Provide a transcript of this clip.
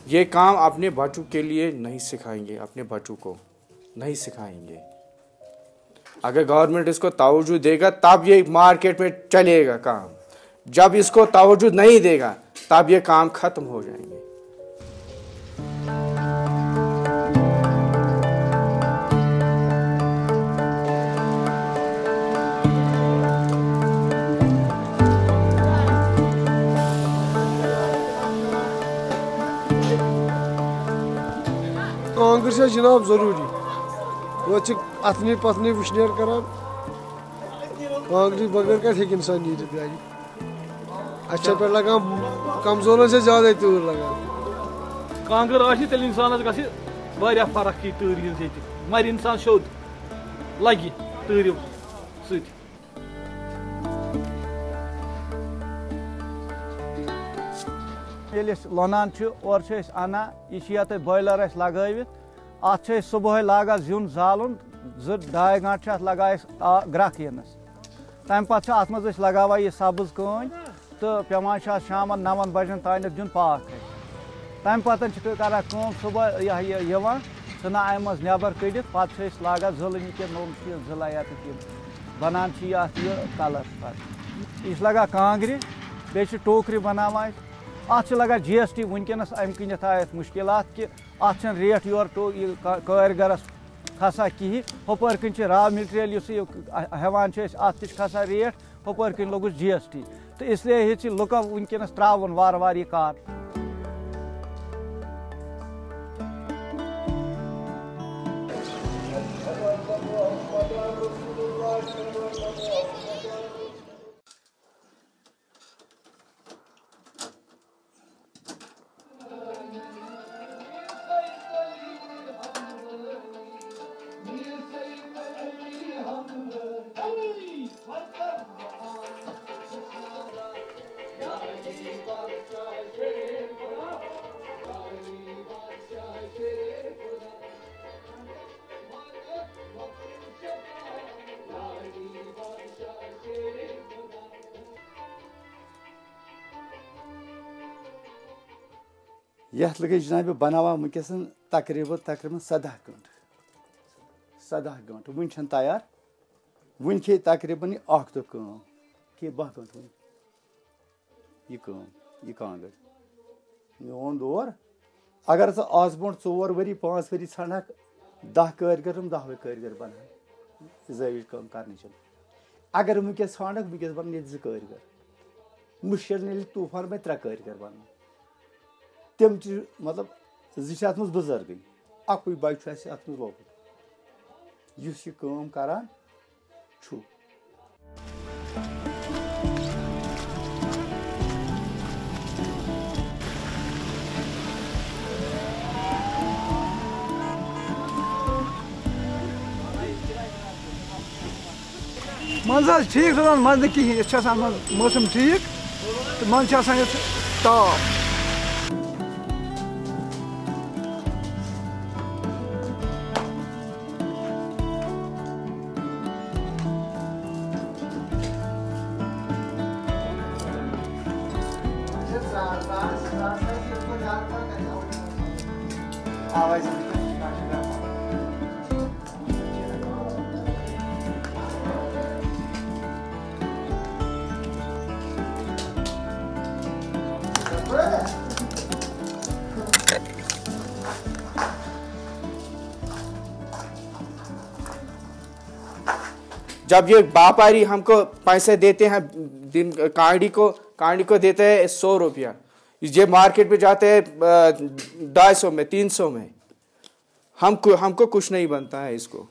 ये काम अपने बच्चों के लिए नहीं सिखाएंगे, अपने बच्चों को नहीं सिखाएंगे। अगर गवर्नमेंट इसको तवज्जो देगा तब ये मार्केट में चलेगा काम। जब इसको तवज्जो नहीं देगा तब ये काम खत्म हो जाएंगे। कांगर से जनाब जरूरी वो अथनी पथनी वुशनेर करान कांगरी बगैर क्या हेक इंसान नीर गाड़ी अच्छा पे लगा कमजोरों से ज्यादा तूर लगा कांगर तेल इंसान गया फर्क की तूर ये मर इंसान शोद लगे तूर सत लोनान और अना यह बॉयलर लगवित अत सुबह लागान जुन जालुन 2-2 घंटे लगा ग्रख यनस तम पे अत मज लगावान यह सब्ज कन तो पेवान शाम 9 बजन तान दिन पाक तम पे कर सुबह यह तना अम मज नबर कड़ पे लागान जलन नोम जलायात बनान कलर यह लगा कांग्रि बे टोकरी बनावान अत लगा GST वनकस अम कन आयत मुश्किलात कि अत रेट योर कारीगरस खसा कहीं हपर कन रा मटीरियल हेवान अत खसा रेट हपर कन लोगुस GST तो इसलिए लुको वनकस त्रावन वार वार यह कार। यह लगे जनाब बनावा वनकस तकरीबन 17 घंटे वन तैयार वन खे तकरीबन 8 दो के 12 घंटे यह कांगर मोन दौर अगर आज ब्रो 4 वरी 5 वरी षाक 10 कारीगर 10 कारीगर बना जाविज कम कर अगर वनकस षाक वनकस बन 2 कारीगर मुश्किल तूफान में 3 कारीगर बन तम मतलब अत मज बुजुर्ग अकुई बच्चे अत मज लोकुट यह करान मज ठीक रोजान मज न कहें मौसम ठीक तो मन ताप जब ये व्यापारी हमको पैसे देते हैं दिन कांडी को देते हैं 100 रुपया, ये मार्केट में जाते हैं 250 में 300 में, हमको कुछ नहीं बनता है इसको।